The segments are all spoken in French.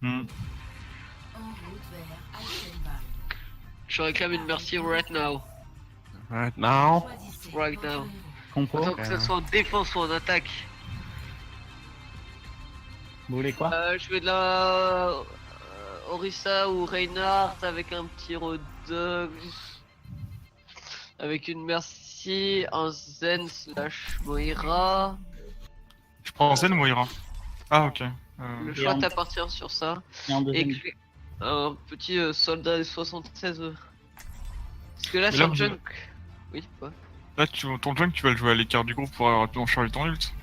Hmm. Je réclame une merci right now. Right now. Right now. Compo. Autant que ce soit en défense ou en attaque. Vous voulez quoi? Je veux de la Orisa ou Reinhardt avec un petit Rodog. Avec une merci, un Zen slash Moira. Je prends Zen Moira. Ah ok. Le Et choix en- t'appartient sur ça. Et en Et deuxième. que- un petit soldat des 76. Parce que là, Mais sur là, le junk. Oui, quoi. Là, ton junk, tu vas le jouer à l'écart du groupe pour rapidement charger ton ult.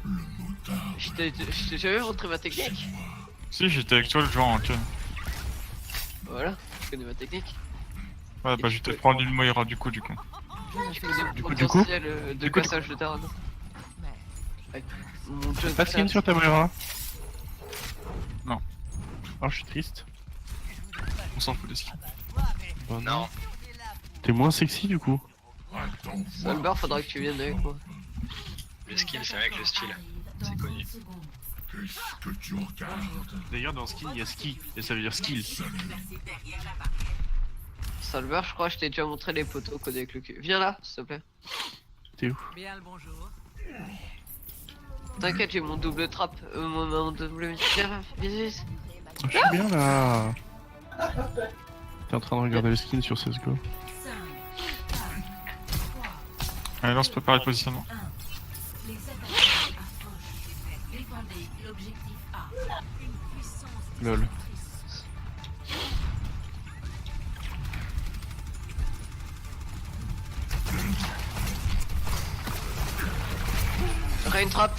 Je t'ai jamais montré ma technique. Si, j'étais avec toi le genre, ok. Voilà, je connais ma technique. Ouais, bah je vais te prendre une Moira du coup. Je connais le Du coup, potentiel de du coup, passage de Taran. Avec mon junk. Pas de skin sur ta Moira? Non. Oh, je suis triste. On s'en fout des skins. Oh, non. T'es moins sexy du coup. Solber, faudra que tu viennes avec moi. Le skill, c'est avec le style. C'est connu. D'ailleurs, dans skin, il y a ski, et ça veut dire skill. Solber, je crois que je t'ai déjà montré les poteaux codés avec le cul. Viens là, s'il te plaît. T'es où? Bien le bonjour. T'inquiète, j'ai mon double trap. Mon double. Viens, viens, viens. Oh, je suis bien là. T'es en train de regarder le skin sur CSGO. Allez, lance préparer le positionnement. Lol. Rain trap.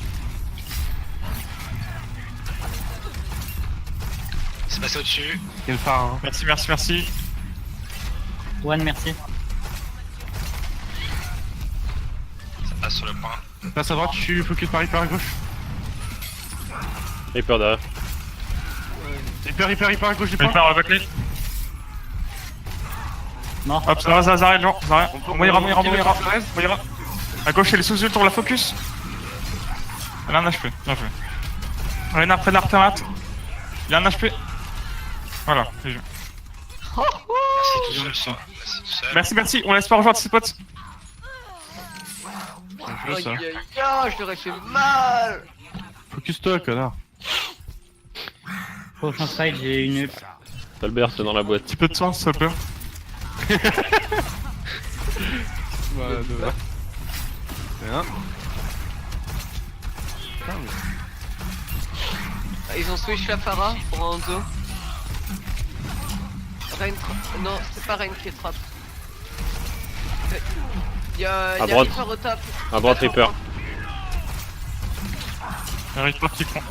C'est passé au-dessus. Quel phare, hein. Merci, merci, merci. One, merci. Ça passe sur le point. Passe à droite, je suis focus par hyper à gauche. Reaper derrière. Hyper à gauche du Je vais point. faire le backlane. Mort. Hop, ça va, ça arrête, genre, ça arrête. Moira. Flores. Moira. À gauche, elle est sous ult, on la focus. Elle a un HP, bien joué. Reinhardt près de la retraite. Il a un HP. Voilà, c'est joué. Merci tout seul, ça. Merci tout seul. Merci, merci, on laisse pas rejoindre ses potes. Je veux ça. Aïe aïe aïe, je l'aurais fait mal. Focus-toi, connard. Prochain fight, j'ai une ult. Albert, c'est dans la boîte. Petit peu de soin, s'il te plaît. Voilà, deux. Bien. Ils ont switch la Pharah pour Hanzo. Non, c'est pas Rain qui est trap. Y'a droite. Reaper au top. À droite, Reaper. Reaper qui prend.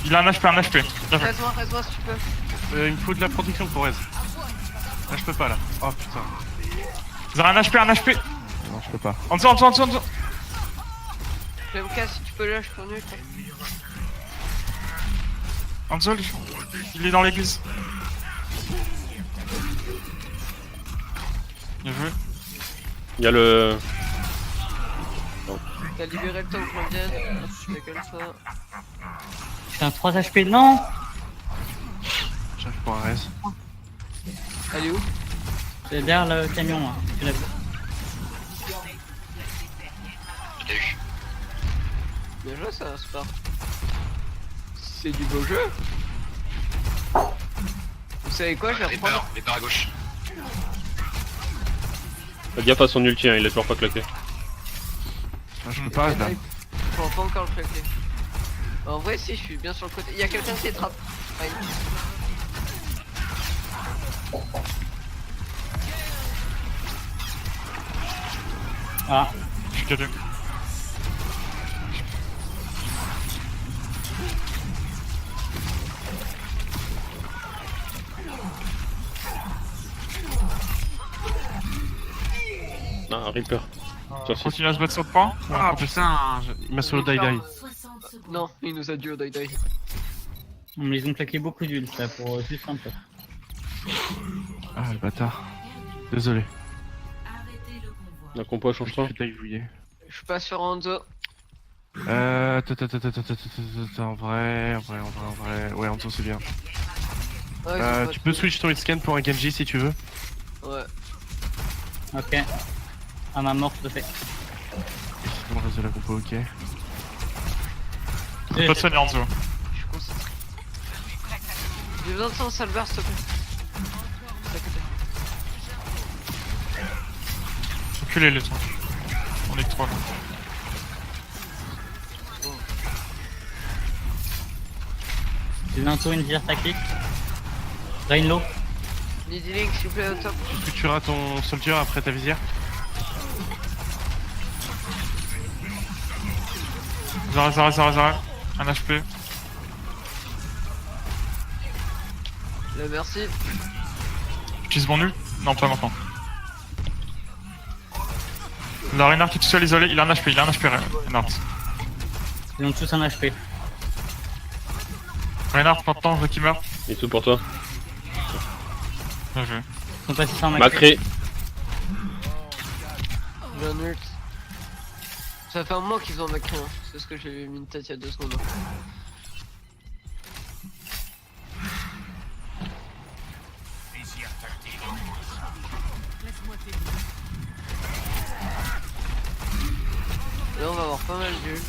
Il a un HP, Bien joué. Reste-moi si tu peux. Il me faut de la protection pour Rez. Là, je peux pas là. Oh putain. Vous avez un HP. Non, je peux pas. En dessous. Je vais me casser si tu peux lâcher ton ult. En dessous, il est dans l'église. Bien joué. Il y a le. T'as libéré le temps que je revienne. Je fais comme ça. J'ai un 3 HP, non! J'arrive pour un Rez. Elle est où? C'est derrière le camion, moi. Tu l'as vu? Je l'ai eu. Bien joué ça, Spar. C'est du beau jeu. Vous savez quoi, je vais reprendre. Reaper à gauche. Fais gaffe à son ulti, hein, il est toujours pas claqué. Ah, je peux pas là. Faut pas encore le claquer. En vrai, si, je suis bien sur le côté. Y'a quelqu'un qui est trap. Rain. Ah, Je suis KD. Ah, Reaper. Sur six. Continue à se battre sur le point. Ah putain, il m'a solo die. Non, il nous a dû au die. ils ont claqué beaucoup d'ult là pour juste un peu. Ah le bâtard. Désolé. La compo change pas. Je suis taille-vouillé. Je suis pas sur Hanzo. En vrai. Ouais, Anto c'est bien. Ouais, ils ont pas Tu de- peux switch ton scan pour un Genji si tu veux. Ouais. Ok. À ma mort, je le fais. C'est bon, le reste de la compo, ok. Pas de soigner Hanzo. Je suis concentré. J'ai besoin de ça en salver, s'il te plaît. T'inquiète. Reculez les gens. On est que 3 là. J'ai bientôt une vire tactique. Rainlow. Needy Link, s'il vous plaît, au top. Tu tueras ton soldier après ta visière. Zara. 1 HP. Merci. J'utilise mon nul. Non, pas maintenant. La Reinhardt est tout seul isolé, il a un HP, Reinhardt. Ils ont tous un HP. Reinhardt, maintenant, je veux qu'il meurt. Et tout pour toi. Bien joué. Ils sont passés sans Macré. J'ai un ult. Ça fait un moment qu'ils ont Macri, hein. C'est ce que j'ai mis une tête il y a 2 secondes. Là on va avoir pas mal d'ults.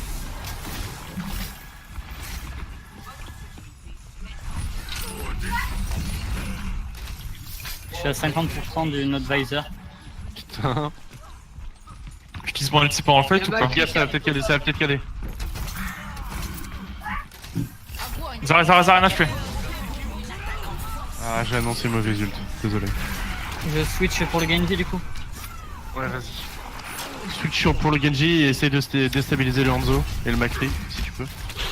Je suis à 50% du Nodvisor. Putain. J'utilise mon ulti pendant le fight ou pas? Gaffe, ça va peut-être caler. Zara, 1 HP. Ah, j'ai annoncé mauvais ult, désolé. Je switch pour le Genji du coup. Ouais, vas-y. Switch pour le Genji et essaye de déstabiliser le Hanzo et le Macri, si tu peux.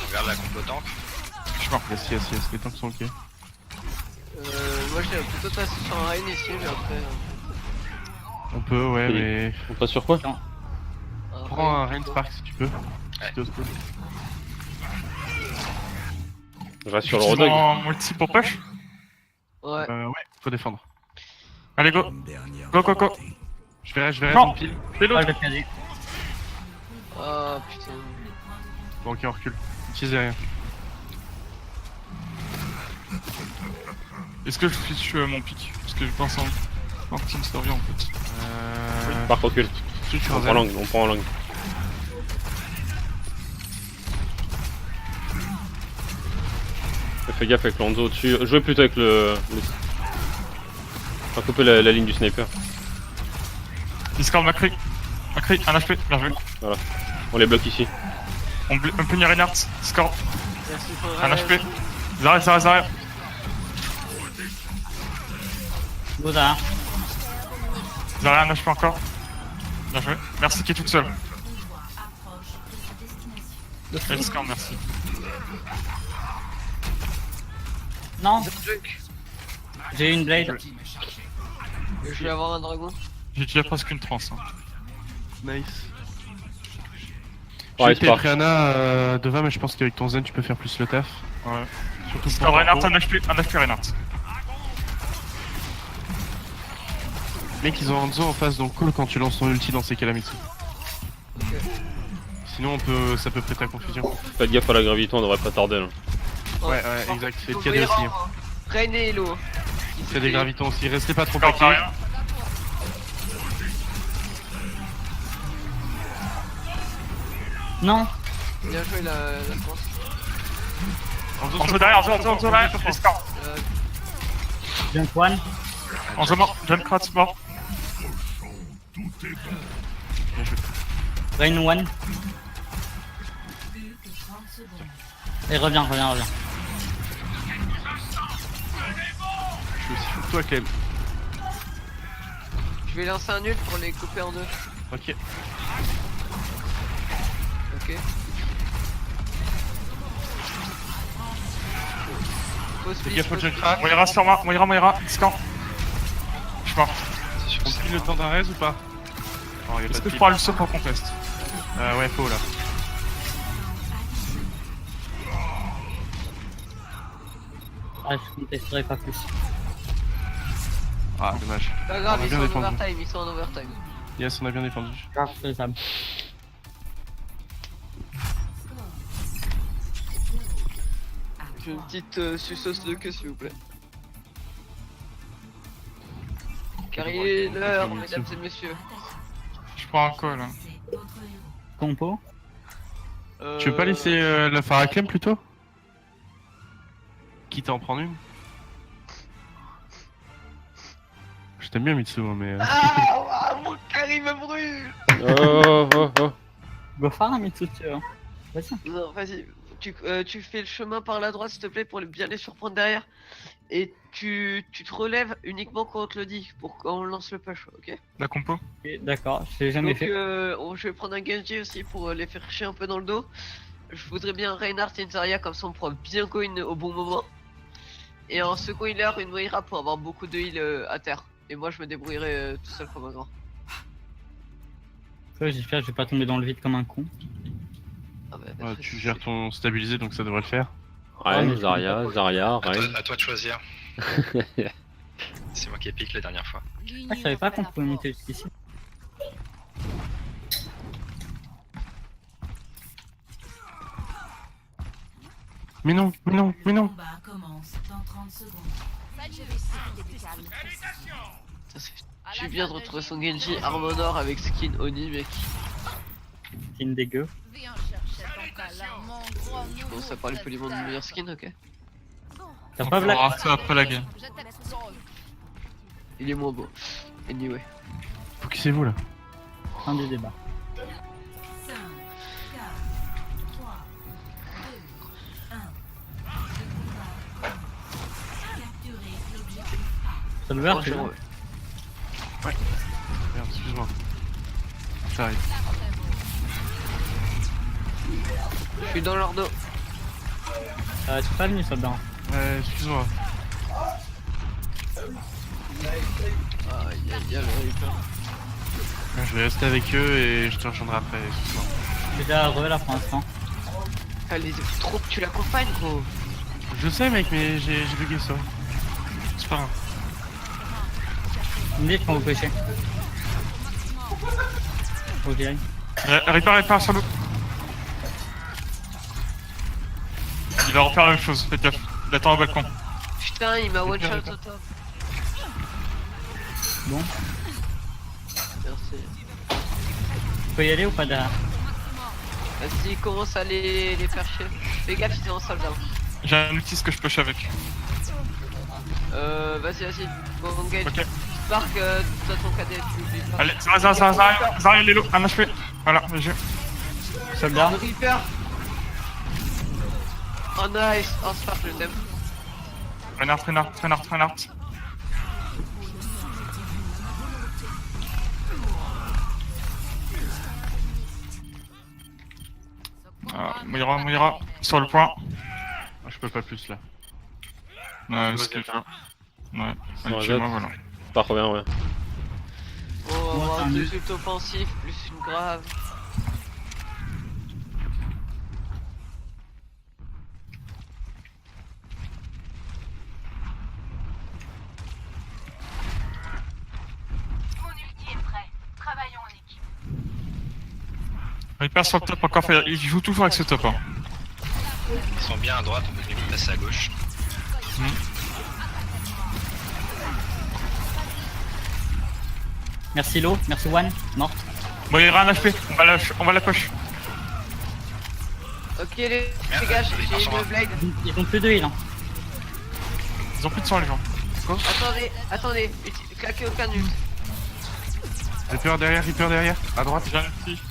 Regarde la compo tank. Je suis mort. Yes, les tanks sont ok. Moi j'ai plutôt passé sur un Rain ici, mais après. On peut, ouais, Oui. mais... On passe sur quoi? Prends un Rain Spark si tu peux. Si t'es au spawn. Je reste sur le J'utilise Rodog. mon ulti pour push. Ouais. Ouais, faut défendre. Allez, go. Go. Je verrai Non. ton pile. Fais Ah, l'autre. je l'ai perdu. Ah putain. Bon, ok, on recule. Utilisez rien. Est-ce que je switch mon pick? Parce que je pense en team survie en fait. Par recul. Switch sur On un prend Zen. l'angle, on prend l'angle. Fais gaffe avec l'Anzo au-dessus. Jouez plutôt avec le... On va couper la ligne du sniper. Discord Macri, 1 HP, bien joué. On les bloque ici. On punit Reinhardt, Discord, Merci pour le 1 reste. HP. Zara. Go Zara. Zara, 1 HP encore. Bien joué. Merci qui est toute seule. Et Discord, merci. Non, Junk. j'ai une blade. Je vais avoir un dragon. J'ai déjà presque une transe. Hein. Nice. Ouais, J'ai Spark. pris Ana Dova, mais je pense qu'avec ton Zen, tu peux faire plus le taf. Ouais. Surtout Discord, Reinhardt, 1 HP Reinhardt. Mec, ils ont Hanzo en face, donc cool quand tu lances ton ulti dans ces calamities. Sinon, ça peut prêter à confusion. Faites gaffe à la gravité, on devrait pas tarder là. Ouais, exact. Et le KD aussi. Hein. Rain et Elo. Il y a des gravitons aussi. Restez pas trop Discord, paquets. rien. Non, Bien joué la France. Hanzo derrière, Hanzo derrière. Discord. jump one. Hanzo mort, John Kratz mort. Rain one. Et reviens. Je suis aussi fou que toi, Clem. Je vais lancer un ult pour les couper en deux. Ok. Ok. Faux Fais split, gaffe au faux junk split. crack. Moira sur moi, Moira, Discord. Je suis mort. On pile le temps d'un raise ou pas? Non, y'a pas Est-ce de que je pile. pourrais le saut pour contest? Ouais, faux là. Ah, je contesterai pas plus. Ah, dommage. Pas grave, On a ils bien sont en défendu. overtime, Yes, on a bien défendu. Grave faisable. J'ai une petite suceuse de queue s'il vous plaît. Car il est l'heure, mesdames et messieurs. Je prends un call. Hein. Compo. Tu veux pas laisser la faire à Clem plutôt? Quitte à en prendre une. Je t'aime bien Mitsu, mais... Ah, mon carré me brûle. Oh. Go faire un Mitsu, tu vois. Vas-y. Non, vas-y. Tu fais le chemin par la droite, s'il te plaît, pour bien les surprendre derrière. Et tu te relèves uniquement quand on te le dit, pour qu'on lance le push, ok? La compo. Ok, d'accord, je l'ai jamais Donc, fait. je vais prendre un Genji aussi pour les faire chier un peu dans le dos. Je voudrais bien Reinhardt et une Zarya, comme ça on pourra bien go in au bon moment. Et en second healer, une Moira pour avoir beaucoup de heal à terre. Et moi je me débrouillerai tout seul comme un grand. Ouais, j'espère que je vais pas tomber dans le vide comme un con. Ah bah, Ouais, tu gères ton stabilisé, donc ça devrait le faire. Reine, Zarya, Reine. À toi de choisir. C'est moi qui ai piqué la dernière fois. Ah, je savais pas qu'on pouvait monter jusqu'ici. Mais non, mais non, mais non. Commence dans 30 secondes. Je suis bien de retrouver son Genji Armonor avec skin Oni, mec. C'est une dégueu. Viens chercher ton câlin, mon gros Je commence à parler poliment de meilleur skin, ok? T'as On pas blague. verra ça après la game. Je t'explose. Il est moins beau. Anyway. Focusez-vous là. Fin du débat. 5, 4, 3, 2, 1. Capturez l'objectif. Solver, tu Franchement, vois. ouais. Merde, excuse-moi. J'arrive. Je suis dans leur dos. C'est pas venu, soldat. Excuse-moi. Ah, il y a le Reaper. Je vais rester avec eux et je te rejoindrai après, excuse-moi. J'ai déjà re là pour l'instant. Ah, les troupes, tu l'accompagnes, gros. Je sais mec, mais j'ai bugué ça. C'est pas grave. Vous me dites quand vous pêchez. Faut que j'y aille. Répare sur l'eau. Il va refaire la même chose, faites gaffe. Il attend au balcon. Putain, il m'a one shot au top. Bon, Merci. tu peux y aller ou pas derrière? Vas-y, commence à les faire chier. Fais gaffe, ils sont en soldat. J'ai un outil ce que je push avec. Vas-y. Go, engage. Ok. Spark, t'as ton cadet, tu oublies pas. Allez, Zarya, il est low, un HP. Voilà, GG. Soldat. Le Reaper. Oh nice, oh Spark, je t'aime. Reinhardt. Moira, sur le point. Ah, je peux pas plus là. Ouais, ce qu'il fait. Ouais, Sur la allez, jet. moi voilà. Pas trop bien, ouais. On va Moi, avoir c'est un deux nul. ult offensifs plus une grave. Reaper sur le top encore, il joue toujours avec ce top. Hein. Ils sont bien à droite, on peut limite passer à gauche. Merci Lo, merci One. Morte. Bon, il y aura un HP, on va la push. Ok les Merde, gars, il j'ai part sur une un. blade. Ils ont plus de heal. Hein. Ils ont plus de sang les gens. Attendez, claquez aucun ult. Reaper derrière, à droite. J'ai un ulti.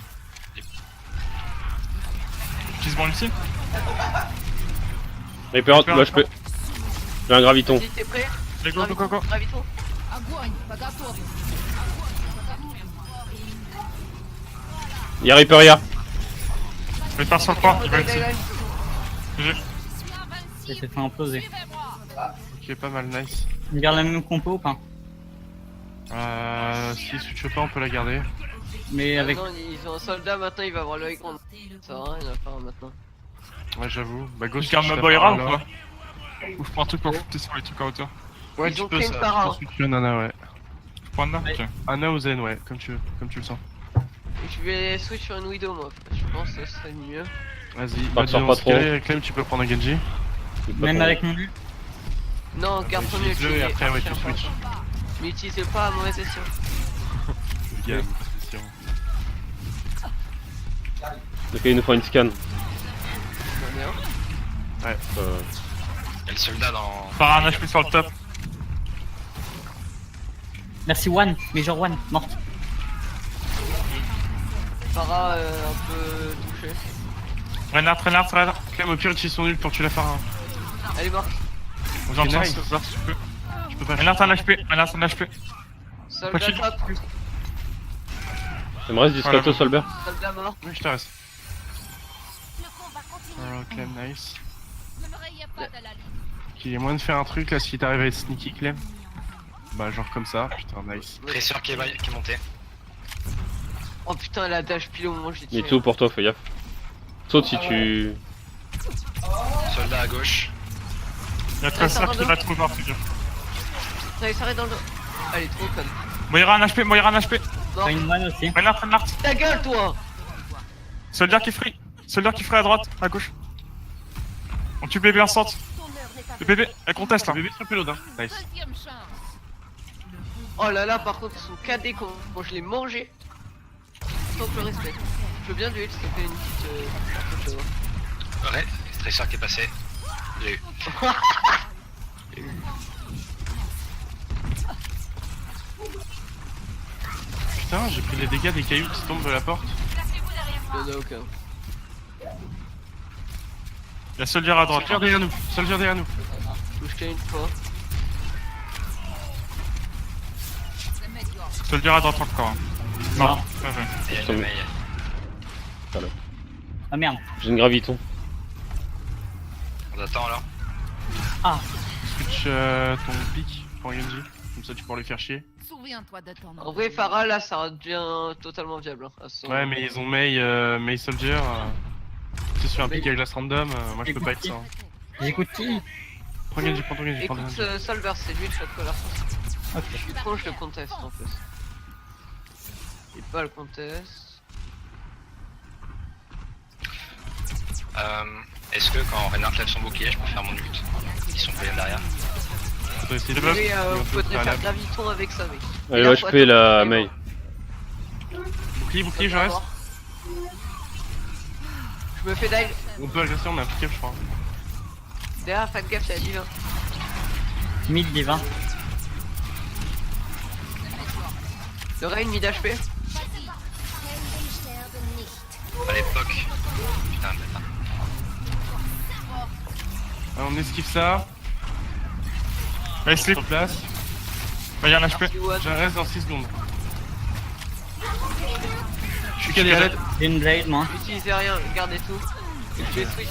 J'utilise mon ulti. Reaper, moi je peux. J'ai un graviton. Vas-y, t'es prêt? Allez, go. Gravito. Y'a Reaper, y'a. Reaper sur le point, il va ulti. GG. Il s'est fait imploser. Ok, pas mal, nice. On garde la même compo ou pas? Si tu veux pas, on peut la garder. Mais avec. Non, ils ont un soldat, maintenant il va avoir l'œil grand. Ça va rien à faire maintenant. Ouais, j'avoue. Bah, go, Je garde ma Moira ou pas? Ou je prends un truc pour foutre sur les trucs en hauteur? Ouais, Ils tu ont peux pris ça. une para, hein. Ensuite, tu veux Nana, ouais. Je prends Anna. Ok. Anna ou Zen, ouais, comme tu veux, comme tu le sens. Je vais switch sur une Widow moi, je pense que ce serait mieux. Vas-y, Pas de sort, pas trop. Clem, tu peux prendre un Genji. C'est pas Même ton- avec mon ult. Non, garde ton ult. Utilise-le et après, ouais, tu switches. N'utilisez pas à mauvaise escient. Les gars, c'est sûr. Ok, il nous faut une scan. J'en ai un. Il y a le soldat dans. Par un HP sur le top. Merci One, Major One, morte. Farah un peu touché. Reinhardt. Clem, au pire, ils sont nuls pour tuer la Phara. Elle est morte. J'en tiens nice. ce si tu peux. Je peux pas. Reinhardt un HP. Soldat Pas de top. Il me reste du Voilà. scato Solber. Soldat mort. Oui, je te reste. Le combat continue. Clem, nice. Ne me rayez pas de la ligne. Il y a moyen de faire un truc là si t'arrives à être sneaky, Clem. Bah, genre comme ça. Putain, nice. Pression qui est montée. Oh putain, elle a dash pile au moment où je l'ai Il est tiré. tout pour toi, fais gaffe. Saute si tu. Soldat à gauche. Il y a Tracer qui va trop voir, figure. Ça s'arrête dans le dos. Elle est trop conne. Moira un HP. Mort. T'as une One aussi. Reinhardt. Ta gueule, toi. Soldier qui free à droite, à gauche. On tue bébé instant. Ton heure n'est pas Le bébé, elle conteste là. Bébé triple load, hein. Nice. deuxième chance. Oh là là, par contre, ils sont KD quand je l'ai mangé. Sans que le respect. Je veux bien du heal, ça fait une petite. Ouais, Tracer qui est passé. J'ai eu. Putain, j'ai pris les dégâts des cailloux qui tombent de la porte. Il y en a aucun. Il y a Soldier à droite. Soldier derrière nous. Soldier derrière nous. Touche qu'à une fois. Soldier à droite encore. Mort. Bien joué. Il y a une maille. Ah merde. J'ai une graviton. On attend alors. Switch ton pic pour Genji. Comme ça tu pourras les faire chier. Souviens-toi de ton En vrai, Farah là, ça devient totalement viable. Hein, à son- Ouais, mais ils ont Mei Soldier. C'est sur un pic avec la random. Moi je peux pas être ça. J'écoute qui? Prends Genji, prends ton Genji, prends ton Écoute, Genji. Solver, c'est lui le shot caller. Ok. Je suis con, je le conteste en plus. Et pas le conteste. Est-ce que quand Reinhardt lève son bouclier, je peux faire mon ult? Ils sont payés derrière. Faudrait essayer de Oui, on peut faudrait faire faire la- graviton avec ça, mec. Allez, là, HP la Mei. Bouclier, je reste. Je me fais dive. On peut agresser, on a un pick up, je crois. Derrière, faites gaffe, il y a divin. Mid divin. Le Rain mid HP. À l'époque. Putain, bâtard. Alors, on esquive ça. Allez, slip. Sur place. Il y a un HP. One. Je reste dans 6 secondes. Je suis calé à l'aide. J'ai une Blade moi. Utilisez rien, gardez tout. Et je vais switch.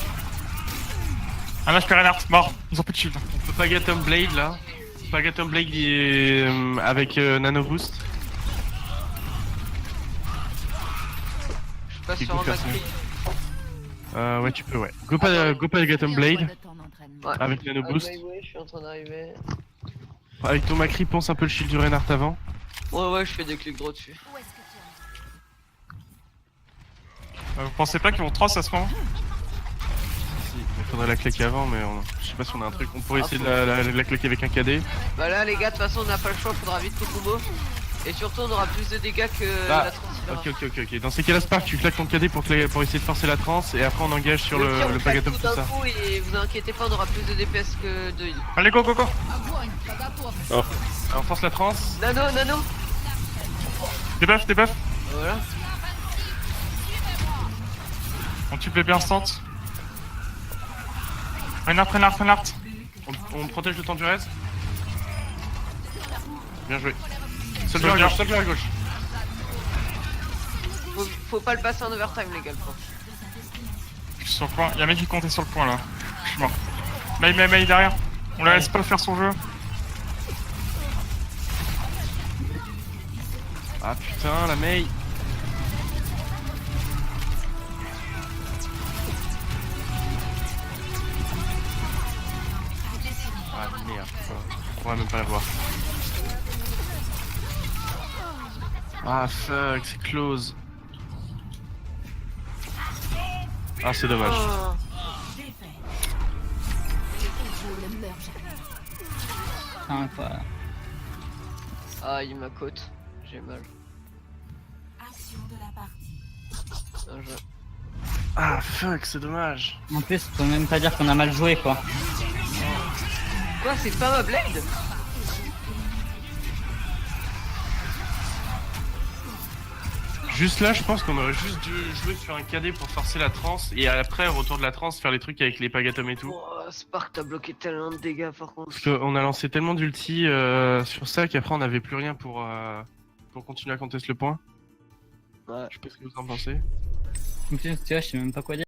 Un HP Reinhardt, mort. Ils ont plus de shield. On peut pas get un blade là. On peut pas get un blade avec nano boost. Je passe Qui sur un peut faire ça. Macri. Ouais, tu peux, ouais. Go pas get un blade Ouais. avec nano Ah, boost. ouais, je suis en train d'arriver. Avec ton Macri, ponce un peu le shield du Reinhardt avant. Ouais, je fais des clics droits dessus. Vous pensez pas qu'ils vont tross à ce moment? Si, il faudrait la claquer avant, mais je sais pas si on a un truc. On pourrait essayer de la claquer avec un KD. Bah là, les gars, de toute façon, on n'a pas le choix, faudra vite le combo. Et surtout, on aura plus de dégâts que Ah, la transfert. Ok. Dans ces cas-là, Spark, tu claques ton KD pour essayer de forcer la trans et après on engage sur le pire, on claque pagatum tout tout d'un ça. coup et vous inquiétez pas, on aura plus de DPS que de heal. Allez, go. Alors, on force la trans. Nano. Debuff. Voilà. On tue bébé instant. Reinhardt. On protège le temps du res. Bien joué. Soldier Soldier. à gauche. Faut pas le passer en overtime, les gars, le point. Je suis sur le point. Y'a un mec qui comptait sur le point là. Je suis mort. Mei derrière. On la laisse pas faire son jeu. Ah putain, la Mei. Ah merde, on pourra même pas la voir. Ah fuck, c'est close. Ah c'est dommage. Oh. Enfin, quoi. Aïe, ma côte. J'ai mal. Action de la partie. Bien joué. Ah fuck, c'est dommage. En plus, faut même pas dire qu'on a mal joué quoi. Quoi, c'est pas ma blade? Juste là, je pense qu'on aurait juste dû jouer sur un KD pour forcer la transe et après, au retour de la transe, faire les trucs avec les pagatom et tout. Oh, Spark, t'as bloqué tellement de dégâts par contre. Parce qu'on a lancé tellement d'ulti sur ça qu'après on n'avait plus rien pour continuer à contester le point. Ouais. Je sais pas ce que vous en pensez. En plus, tu vois, je sais même pas quoi dire.